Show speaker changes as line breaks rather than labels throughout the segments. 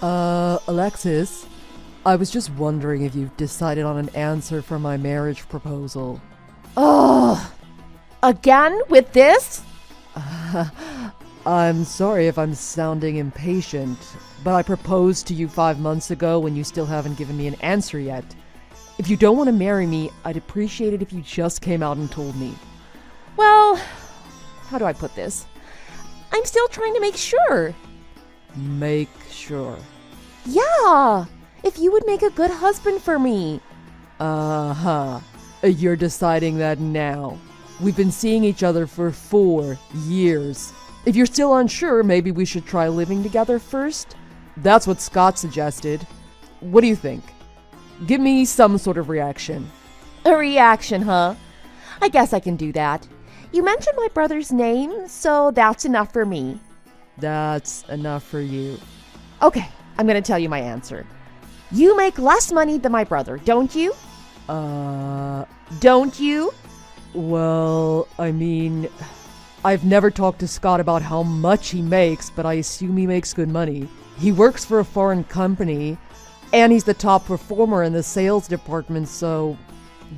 Alexis, I was just wondering if you've decided on an answer for my marriage proposal.
Ugh! Again with this?
I'm sorry if I'm sounding impatient, but I proposed to you 5 months ago when you still haven't given me an answer yet. If you don't want to marry me, I'd appreciate it if you just came out and told me.
Well, how do I put this? I'm still trying to make sure.
Make sure.
Yeah! If you would make a good husband for me.
Uh-huh. You're deciding that now. We've been seeing each other for 4 years. If you're still unsure, maybe we should try living together first? That's what Scott suggested. What do you think? Give me some sort of reaction.
A reaction, huh? I guess I can do that. You mentioned my brother's name, so that's enough for me.
That's enough for you.
Okay, I'm gonna tell you my answer. You make less money than my brother, don't you? Don't you?
Well, I mean, I've never talked to Scott about how much he makes, but I assume he makes good money. He works for a foreign company, and he's the top performer in the sales department, so...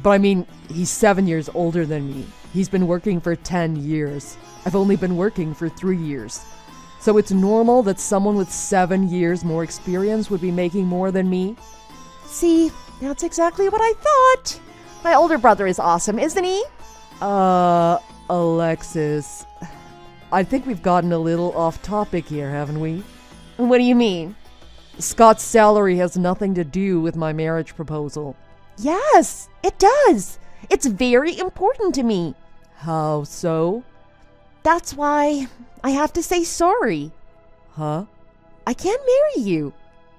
But I mean, he's 7 years older than me. He's been working for 10 years. I've only been working for 3 years. So it's normal that someone with 7 years more experience would be making more than me?
See, that's exactly what I thought. My older brother is awesome, isn't he?
Alexis, I think we've gotten a little off topic here, haven't we?
What do you mean?
Scott's salary has nothing to do with my marriage proposal.
Yes, it does. It's very important to me.
How so?
That's why I have to say sorry.
Huh?
I can't marry you.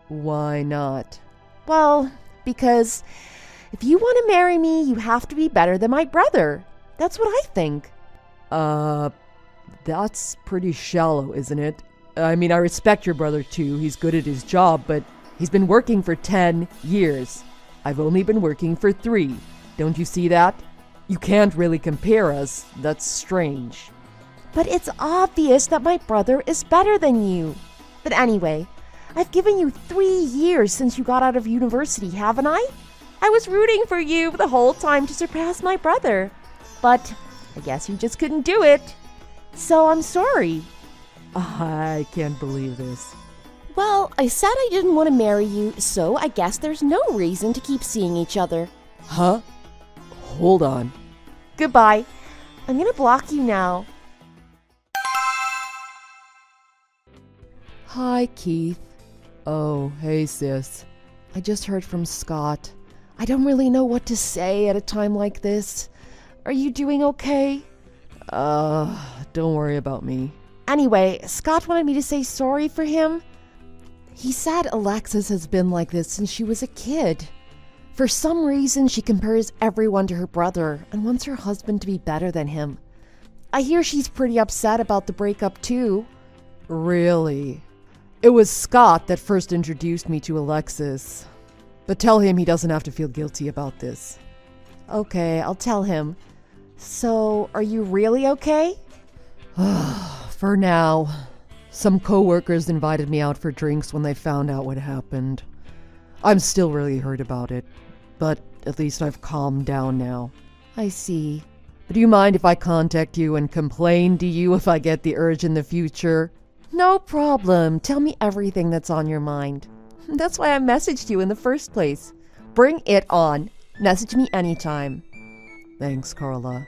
Why not?
Well, because if you want to marry me, you have to be better than my brother. That's what I think.
That's pretty shallow, isn't it? I mean, I respect your brother too. He's good at his job, but he's been working for 10 years. I've only been working for 3. Don't you see that? You can't really compare us. That's strange.
But it's obvious that my brother is better than you. But anyway, I've given you 3 years since you got out of university, haven't I? I was rooting for you the whole time to surpass my brother. But I guess you just couldn't do it. So I'm sorry.
I can't believe this.
Well, I said I didn't want to marry you, so I guess there's no reason to keep seeing each other.
Huh? Hold on.
Goodbye. I'm gonna block you now.
Hi, Keith. Oh, hey, sis. I just heard from Scott. I don't really know what to say at a time like this. Are you doing okay? Don't worry about me.
Anyway, Scott wanted me to say sorry for him.
He said Alexis has been like this since she was a kid. For some reason, she compares everyone to her brother and wants her husband to be better than him. I hear she's pretty upset about the breakup too. Really? It was Scott that first introduced me to Alexis. But tell him he doesn't have to feel guilty about this.
Okay, I'll tell him. So, are you really okay?
For now. Some coworkers invited me out for drinks when they found out what happened. I'm still really hurt about it, but at least I've calmed down now.
I see.
Do you mind if I contact you and complain to you if I get the urge in the future?
No problem. Tell me everything that's on your mind. That's why I messaged you in the first place. Bring it on. Message me anytime.
Thanks, Carla.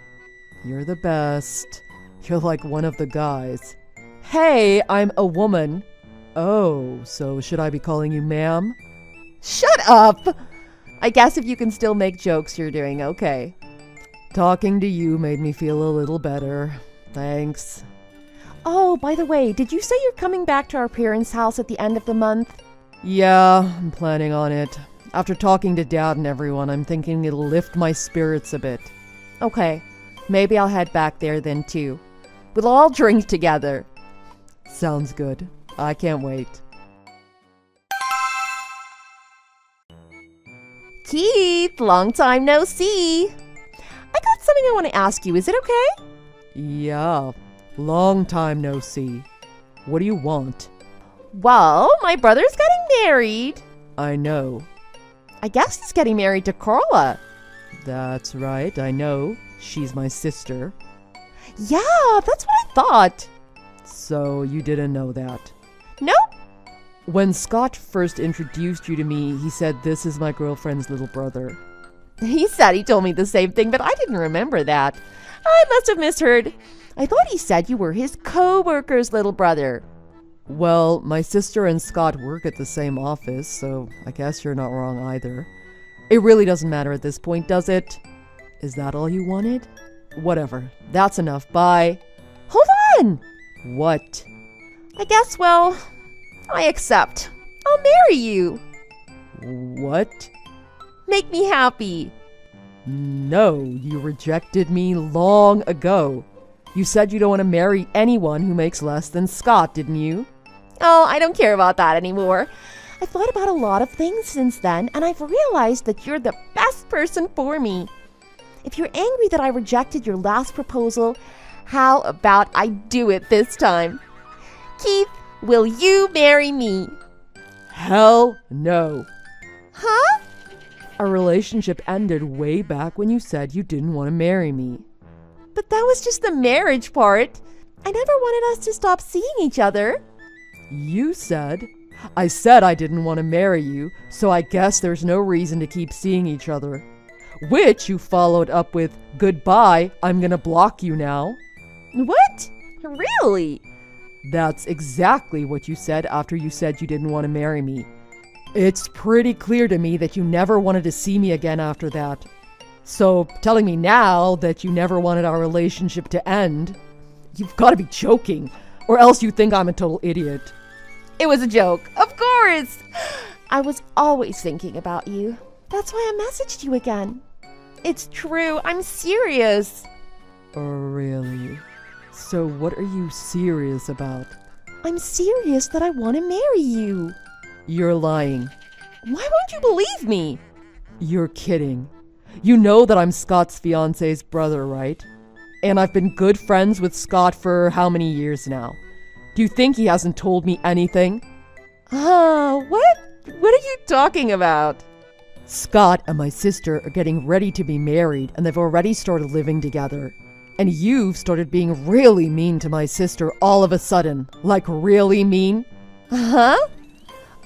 You're the best. You're like one of the guys.
Hey, I'm a woman.
Oh, so should I be calling you ma'am?
Shut up! I guess if you can still make jokes, you're doing okay.
Talking to you made me feel a little better. Thanks.
Oh, by the way, did you say you're coming back to our parents' house at the end of the month?
Yeah, I'm planning on it. After talking to Dad and everyone, I'm thinking it'll lift my spirits a bit.
Okay, maybe I'll head back there then too. We'll all drink together.
Sounds good. I can't wait.
Keith, long time no see. I got something I want to ask you. Is it okay?
Yeah, long time no see. What do you want?
Well, my brother's getting married.
I know.
I guess he's getting married to Carla.
That's right, I know. She's my sister.
Yeah, that's what I thought.
So you didn't know that.
Nope.
When Scott first introduced you to me, he said this is my girlfriend's little brother.
He said he told me the same thing, but I didn't remember that. I must have misheard. I thought he said you were his co-worker's little brother.
Well, my sister and Scott work at the same office, so I guess you're not wrong either. It really doesn't matter at this point, does it? Is that all you wanted? Whatever. That's enough. Bye.
Hold on!
What?
I guess, well, I accept. I'll marry you.
What?
Make me happy.
No, you rejected me long ago. You said you don't want to marry anyone who makes less than Scott, didn't you?
Oh, I don't care about that anymore. I've thought about a lot of things since then, and I've realized that you're the best person for me. If you're angry that I rejected your last proposal, how about I do it this time? Keith, will you marry me?
Hell no.
Huh?
Our relationship ended way back when you said you didn't want to marry me.
But that was just the marriage part. I never wanted us to stop seeing each other.
You said. I said I didn't want to marry you, so I guess there's no reason to keep seeing each other. Which you followed up with, goodbye, I'm gonna block you now.
What? Really?
That's exactly what you said after you said you didn't want to marry me. It's pretty clear to me that you never wanted to see me again after that. So, telling me now that you never wanted our relationship to end, you've got to be joking, or else you think I'm a total idiot.
It was a joke, of course. I was always thinking about you. That's why I messaged you again. It's true, I'm serious.
Oh, really? So what are you serious about?
I'm serious that I want to marry you.
You're lying.
Why won't you believe me?
You're kidding. You know that I'm Scott's fiance's brother, right? And I've been good friends with Scott for how many years now? Do you think he hasn't told me anything?
What? What are you talking about?
Scott and my sister are getting ready to be married, and they've already started living together. And you've started being really mean to my sister all of a sudden. Like really mean.
Huh?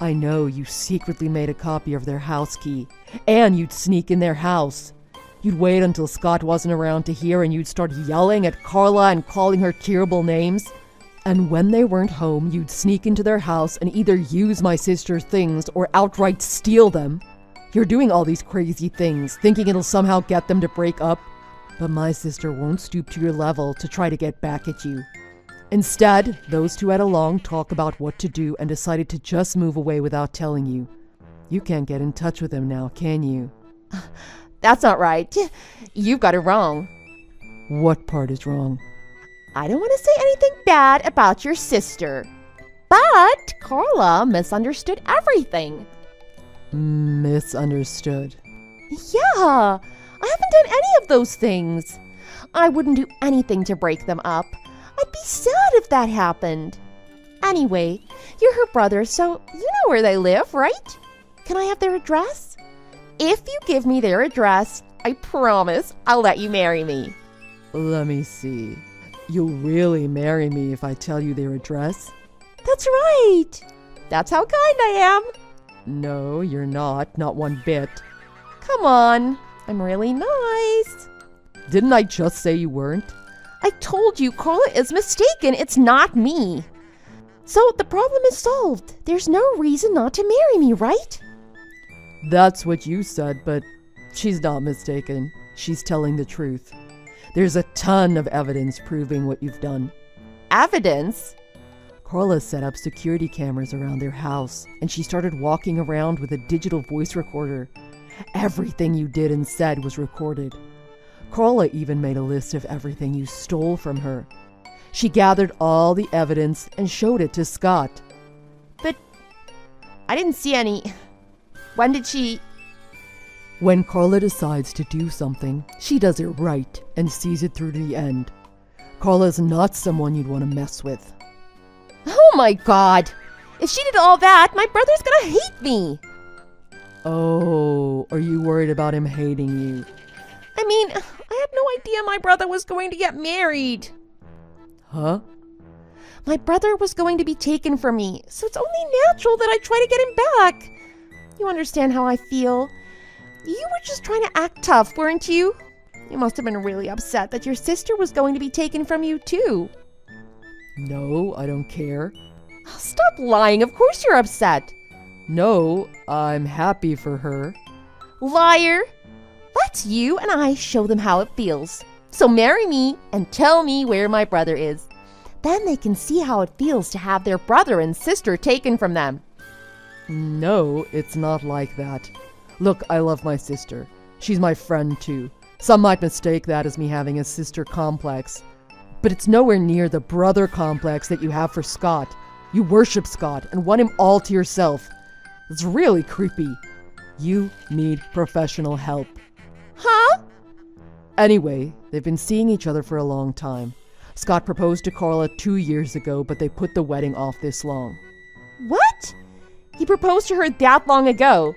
I know you secretly made a copy of their house key, and you'd sneak in their house. You'd wait until Scott wasn't around to hear, and you'd start yelling at Carla and calling her terrible names. And when they weren't home, you'd sneak into their house and either use my sister's things or outright steal them. You're doing all these crazy things, thinking it'll somehow get them to break up. But my sister won't stoop to your level to try to get back at you. Instead, those two had a long talk about what to do and decided to just move away without telling you. You can't get in touch with them now, can you?
That's not right. You've got it wrong.
What part is wrong?
I don't want to say anything bad about your sister. But Carla misunderstood everything.
Misunderstood.
Yeah, I haven't done any of those things. I wouldn't do anything to break them up. I'd be sad if that happened. Anyway, you're her brother, so you know where they live, right? Can I have their address? If you give me their address, I promise I'll let you marry me.
Let me see. You'll really marry me if I tell you their address?
That's right. That's how kind I am.
No, you're not. Not one bit.
Come on. I'm really nice.
Didn't I just say you weren't?
I told you Carla is mistaken. It's not me. So the problem is solved. There's no reason not to marry me, right?
That's what you said, but she's not mistaken. She's telling the truth. There's a ton of evidence proving what you've done.
Evidence?
Carla set up security cameras around their house, and she started walking around with a digital voice recorder. Everything you did and said was recorded. Carla even made a list of everything you stole from her. She gathered all the evidence and showed it to Scott.
But I didn't see any. When did she...
When Carla decides to do something, she does it right and sees it through to the end. Carla's not someone you'd want to mess with.
Oh my God! If she did all that, my brother's gonna hate me.
Oh, are you worried about him hating you?
I mean, I had no idea my brother was going to get married.
Huh?
My brother was going to be taken from me, so it's only natural that I try to get him back. You understand how I feel? You were just trying to act tough, weren't you? You must have been really upset that your sister was going to be taken from you, too.
No, I don't care.
Stop lying. Of course you're upset.
No, I'm happy for her.
Liar. Let you and I show them how it feels. So marry me and tell me where my brother is. Then they can see how it feels to have their brother and sister taken from them.
No, it's not like that. Look, I love my sister. She's my friend too. Some might mistake that as me having a sister complex. But it's nowhere near the brother complex that you have for Scott. You worship Scott and want him all to yourself. It's really creepy. You need professional help.
Huh?
Anyway, they've been seeing each other for a long time. Scott proposed to Carla 2 years ago, but they put the wedding off this long.
What? He proposed to her that long ago.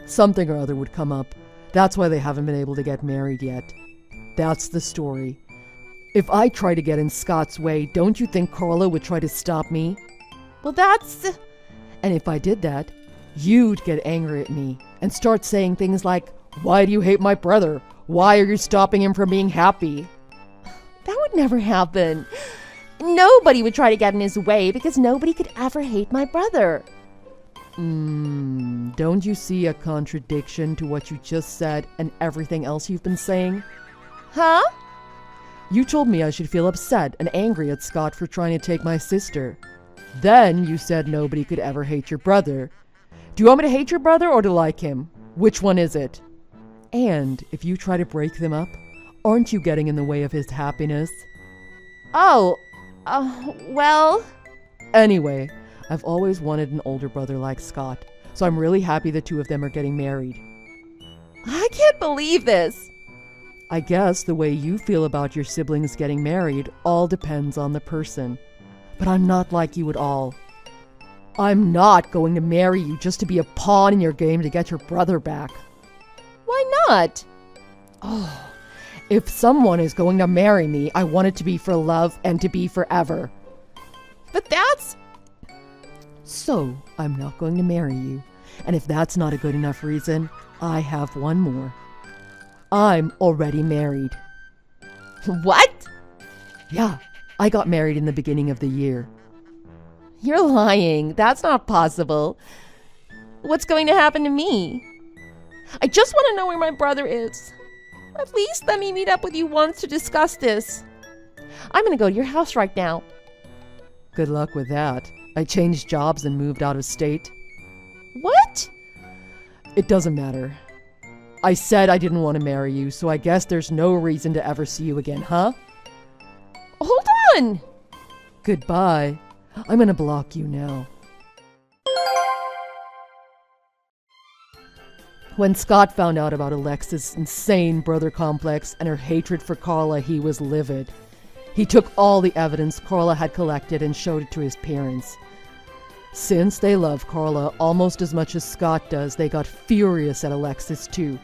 Something or other would come up. That's why they haven't been able to get married yet. That's the story. If I try to get in Scott's way, don't you think Carla would try to stop me?
Well, that's...
And if I did that, you'd get angry at me and start saying things like, "Why do you hate my brother? Why are you stopping him from being happy?"
That would never happen. Nobody would try to get in his way because nobody could ever hate my brother.
Don't you see a contradiction to what you just said and everything else you've been saying?
Huh?
You told me I should feel upset and angry at Scott for trying to take my sister. Then you said nobody could ever hate your brother. Do you want me to hate your brother or to like him? Which one is it? And if you try to break them up, aren't you getting in the way of his happiness?
Oh, well...
Anyway, I've always wanted an older brother like Scott, so I'm really happy the two of them are getting married.
I can't believe this.
I guess the way you feel about your siblings getting married all depends on the person. But I'm not like you at all. I'm not going to marry you just to be a pawn in your game to get your brother back.
Why not?
Oh, if someone is going to marry me, I want it to be for love and to be forever.
But that's...
So, I'm not going to marry you. And if that's not a good enough reason, I have one more. I'm already married.
What?
Yeah, I got married in the beginning of the year.
You're lying. That's not possible. What's going to happen to me? I just want to know where my brother is. At least let me meet up with you once to discuss this. I'm going to go to your house right now.
Good luck with that. I changed jobs and moved out of state.
What?
It doesn't matter. I said I didn't want to marry you, so I guess there's no reason to ever see you again, huh?
Hold on!
Goodbye. I'm gonna block you now. When Scott found out about Alexis' insane brother complex and her hatred for Carla, he was livid. He took all the evidence Carla had collected and showed it to his parents. Since they love Carla almost as much as Scott does, they got furious at Alexis too.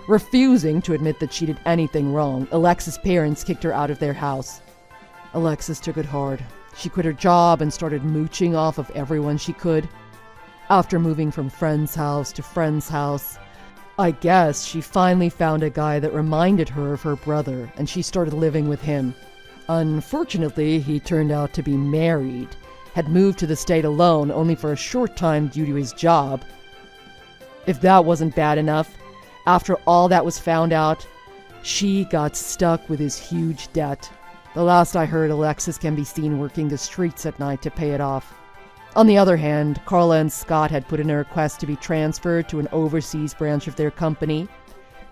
Refusing to admit that she did anything wrong, Alexis' parents kicked her out of their house. Alexis took it hard. She quit her job and started mooching off of everyone she could. After moving from friend's house to friend's house, I guess she finally found a guy that reminded her of her brother, and she started living with him. Unfortunately, he turned out to be married, had moved to the state alone only for a short time due to his job. If that wasn't bad enough, after all that was found out, she got stuck with his huge debt. The last I heard, Alexis can be seen working the streets at night to pay it off. On the other hand, Carla and Scott had put in a request to be transferred to an overseas branch of their company,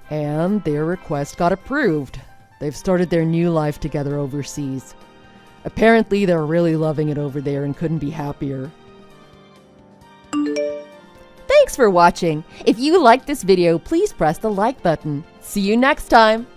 and their request got approved. They've started their new life together overseas. Apparently, they're really loving it over there and couldn't be happier.
Thanks for watching. If you liked this video, please press the like button. See you next time.